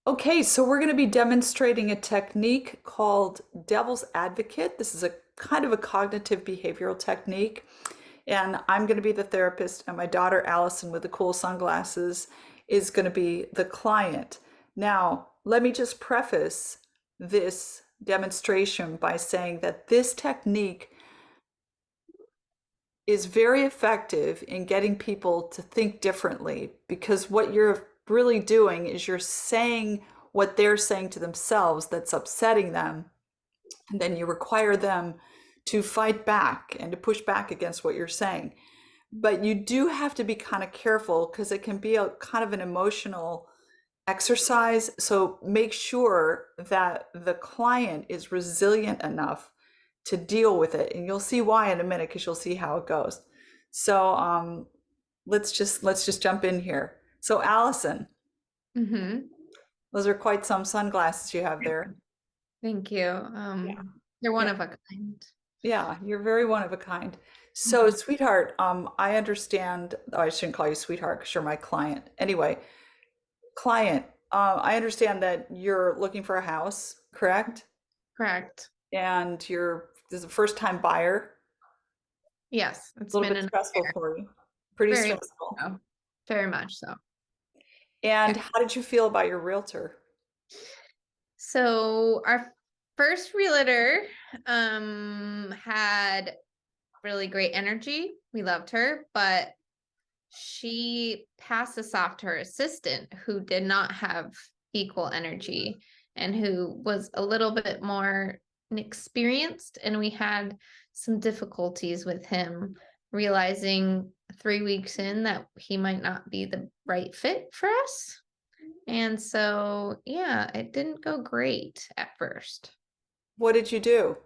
Okay, so we're going to be demonstrating a technique called Devil's Advocate. This is a kind of a cognitive behavioral technique. And I'm going to be the therapist, and my daughter Allison with the cool sunglasses is going to be the client. Now, let me just preface this demonstration by saying that this technique is very effective in getting people to think differently because what you're really doing is you're saying what they're saying to themselves that's upsetting them, and then you require them to fight back and to push back against what you're saying. But you do have to be kind of careful because it can be a kind of an emotional exercise. So make sure that the client is resilient enough to deal with it. And you'll see why in a minute because you'll see how it goes. So let's just jump in here. So Allison, Mm-hmm. those are quite some sunglasses you have there. Thank you. They're one Yeah. of a kind. Yeah, you're very one of a kind. So, Mhm. sweetheart, I understand. Oh, I shouldn't call you sweetheart because you're my client. Anyway, client, I understand that you're looking for a house, correct? Correct. And you're this is a first time buyer. Yes, A it's little been bit an stressful affair. for you, pretty Very much stressful. so. Very much so. And Yeah. how did you feel about your realtor? So our first realtor had really great energy. We loved her, but she passed us off to her assistant who did not have equal energy and who was a little bit more inexperienced. And we had some difficulties with him realizing 3 weeks in that he might not be the right fit for us. And so, yeah, it didn't go great at first. What did you do?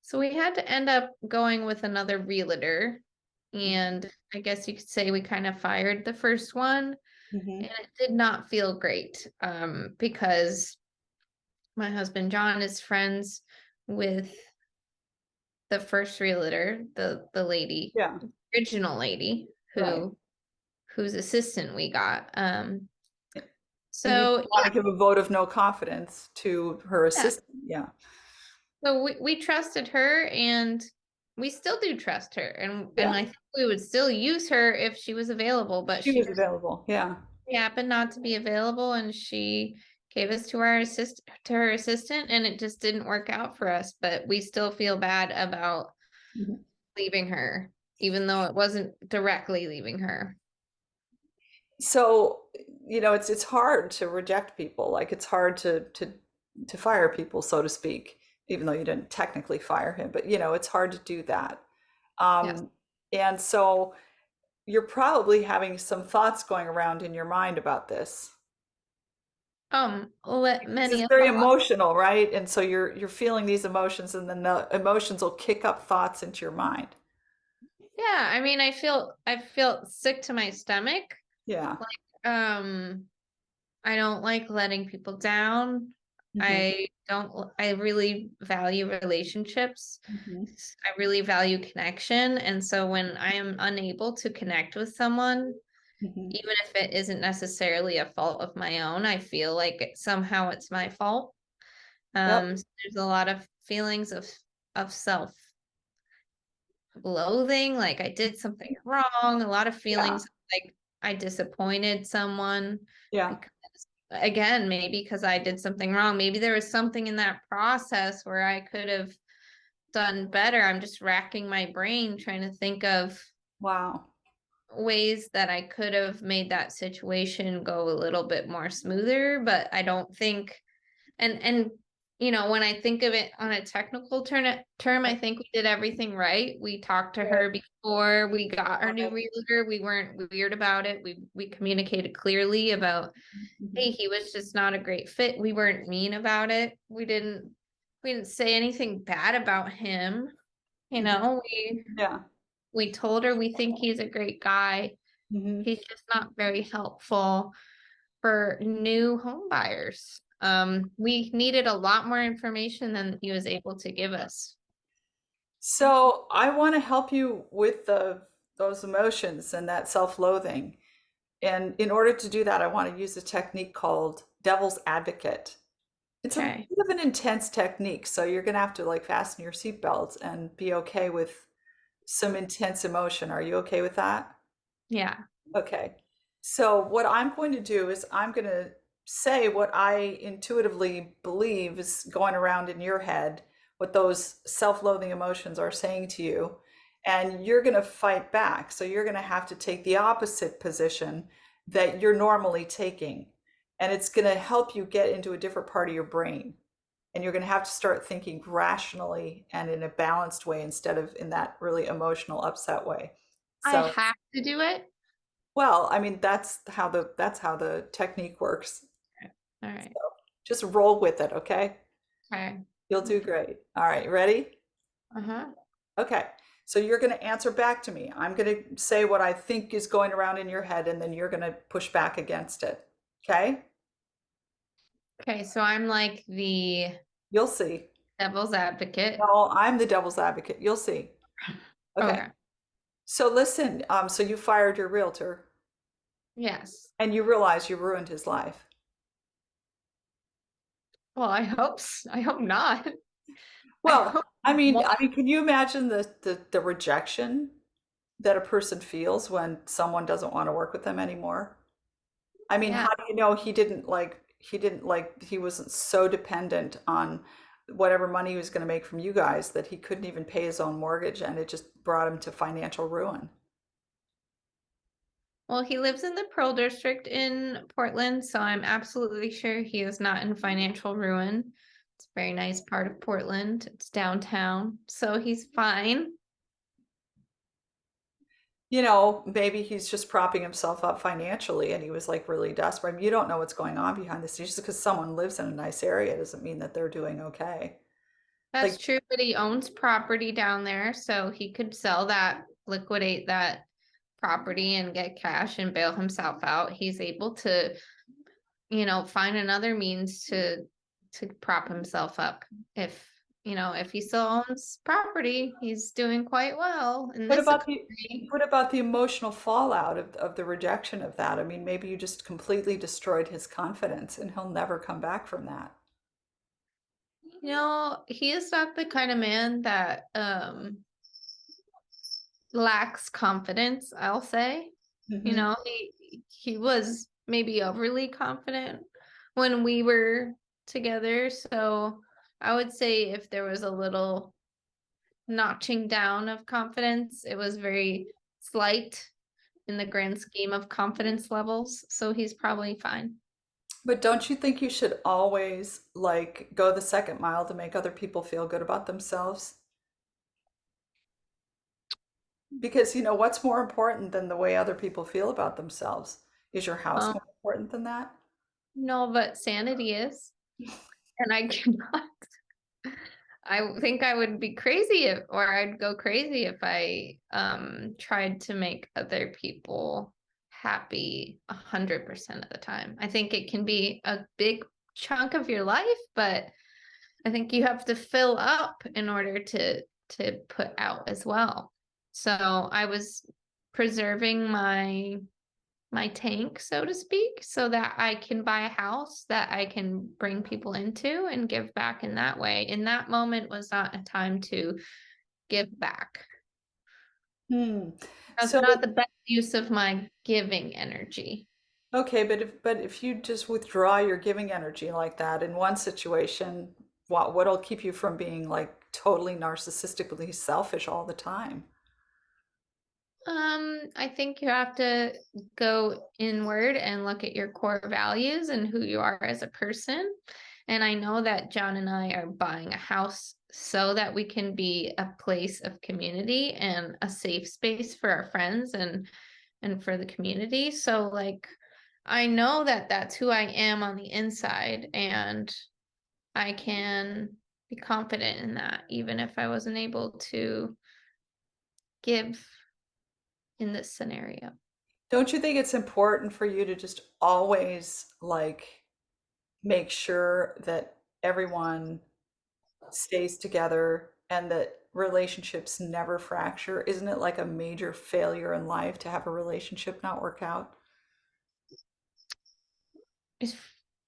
So we had to end up going with another realtor. And I guess you could say we kind of fired the first one. Mhm. And it did not feel great because my husband John is friends with the first realtor, the lady, Yeah, original lady right. whose assistant we got. And you So want to give a vote of no confidence to her yeah, assistant. Yeah, so we trusted her and we still do trust her and yeah. I think we would still use her if she was available, but She she was just available. Yeah. happened not to be available and she gave us to her assistant and it just didn't work out for us, but we still feel bad about Mhm. leaving her even though it wasn't directly leaving her. So, it's hard to reject people. Like it's hard to fire people, so to speak, even though you didn't technically fire him, but it's hard to do that. Yes. Um, and so you're probably having some thoughts going around in your mind about this. Let This is many a very thought. emotional, right? And so you're feeling these emotions and then the emotions will kick up thoughts into your mind. Yeah, I mean, I feel sick to my stomach. Yeah. Um, I don't like letting people down. Hmm. I really value relationships. Hmm. I really value connection. And so when I am unable to connect with someone, Hmm. even if it isn't necessarily a fault of my own, I feel like somehow it's my fault. Yep. So there's a lot of feelings of self-loathing, like I did something wrong, a lot of Yeah. feelings like I disappointed someone Yeah. because again, maybe because I did something wrong. Maybe there was something in that process where I could have done better. I'm just racking my brain trying to think of Wow. ways that I could have made that situation go a little bit more smoother, but I don't think and when I think of it on a technical term, I think we did everything right. We talked to Good. her before we got our new Right. realtor. We weren't weird about it. We communicated clearly about, Mhm. hey, he was just not a great fit. We weren't mean about it. We didn't say anything bad about him. You Mhm. know, we Yeah. we told her we think he's a great guy. Hmm. He's just not very helpful for new home buyers. We needed a lot more information than he was able to give us. So I want to help you with those emotions and that self-loathing. And in order to do that, I want to use a technique called devil's advocate. It's a Okay. bit of an intense technique, so you're gonna have to like fasten your seatbelts and be okay with some intense emotion. Are you okay with that? Yeah. Okay. So what I'm going to do is I'm going to say what I intuitively believe is going around in your head, what those self-loathing emotions are saying to you, and you're going to fight back. So you're going to have to take the opposite position that you're normally taking, and it's going to help you get into a different part of your brain. And you're going to have to start thinking rationally and in a balanced way instead of in that really emotional, upset way. I So have to do it. well, I mean, that's how the technique works. All right. Just roll with it, okay? Okay. You'll do great. All right, ready? Uh-huh. Okay. So you're going to answer back to me. I'm going to say what I think is going around in your head, and then you're going to push back against it. Okay? Okay, so I'm like the You'll see. devil's advocate. No, I'm the devil's advocate. You'll see. Okay. Okay. So listen, so you fired your realtor Yes. and you realize you ruined his life. Well, I hope not. I Well, hope I mean, one. I mean, can you imagine the rejection that a person feels when someone doesn't want to work with them anymore? I mean, Yeah. how do you know he wasn't so dependent on whatever money he was going to make from you guys that he couldn't even pay his own mortgage and it just brought him to financial ruin? Well, he lives in the Pearl District in Portland, so I'm absolutely sure he is not in financial ruin. It's a very nice part of Portland. It's downtown, so he's fine. You know, maybe he's just propping himself up financially and he was like really desperate. I mean, you don't know what's going on behind the scenes. Just because someone lives in a nice area doesn't mean that they're doing okay. That's Like, true, but he owns property down there, so he could sell that, liquidate that property and get cash and bail himself out. He's able to, find another means to prop himself up. If, if he still owns property, he's doing quite well in what this about the economy. what about the emotional fallout of the rejection of that? I mean, maybe you just completely destroyed his confidence and he'll never come back from that. He is not the kind of man that lacks confidence, I'll say. Hmm. He was maybe overly confident when we were together. So I would say if there was a little notching down of confidence, it was very slight in the grand scheme of confidence levels. So he's probably fine. But don't you think you should always like go the second mile to make other people feel good about themselves? Because you know what's more important than the way other people feel about themselves? Is your house Um, more important than that? no, but sanity is, and I cannot. I think I would be crazy or I'd go crazy if I tried to make other people happy 100% of the time. I think it can be a big chunk of your life, but I think you have to fill up in order to put out as well. So I was preserving my tank, so to speak, so that I can buy a house that I can bring people into and give back in that way. In that moment was not a time to give back. Hmm. That's So, not the best use of my giving energy. okay, but if you just withdraw your giving energy like that in one situation, what'll keep you from being like totally narcissistically selfish all the time? I think you have to go inward and look at your core values and who you are as a person. And I know that John and I are buying a house so that we can be a place of community and a safe space for our friends and for the community. So like I know that that's who I am on the inside and I can be confident in that even if I wasn't able to give in this scenario. Don't you think it's important for you to just always like make sure that everyone stays together and that relationships never fracture? Isn't it like a major failure in life to have a relationship not work out? It's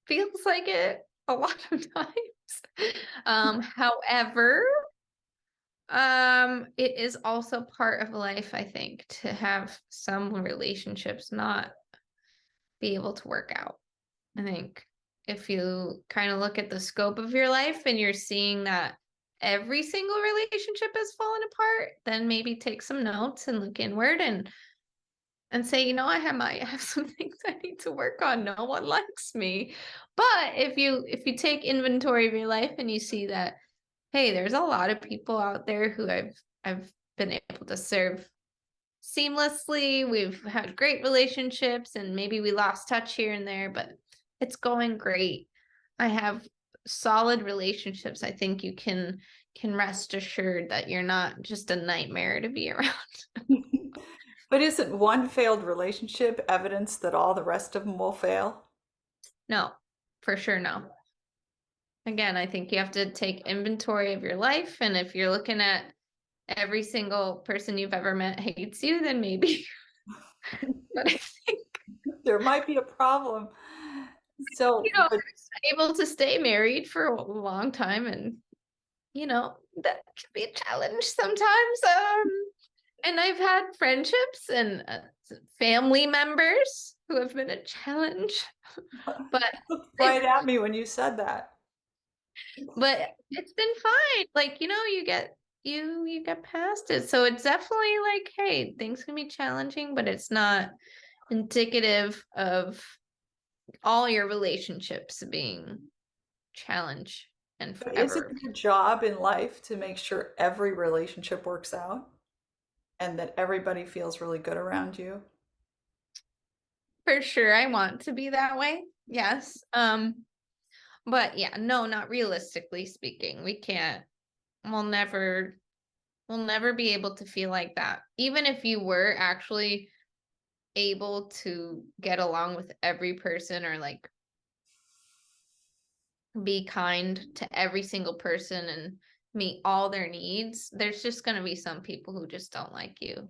feels like it a lot of times. However, it is also part of life, I think, to have some relationships not be able to work out. I think if you kind of look at the scope of your life and you're seeing that every single relationship has fallen apart, then maybe take some notes and look inward and say, might have some things I need to work on. No one likes me. But if you take inventory of your life and you see that, hey, there's a lot of people out there who I've been able to serve seamlessly. We've had great relationships and maybe we lost touch here and there, but it's going great. I have solid relationships. I think you can rest assured that you're not just a nightmare to be around. But isn't one failed relationship evidence that all the rest of them will fail? No, for sure no. Again, I think you have to take inventory of your life, and if you're looking at every single person you've ever met hates you, then maybe. But I think There might be a problem. So, but able to stay married for a long time, and that can be a challenge sometimes. And I've had friendships and family members who have been a challenge, but looked right at me when you said that. it's been fine. Like, you get past it. So it's definitely like, hey, things can be challenging, but it's not indicative of all your relationships being challenge and But is it forever. your job in life to make sure every relationship works out and that everybody feels really good around you? For sure, I want to be that way. Yes. But yeah, no, not realistically speaking. We can't, we'll never, we'll never be able to feel like that. Even if you were actually able to get along with every person or like be kind to every single person and meet all their needs, there's just going to be some people who just don't like you.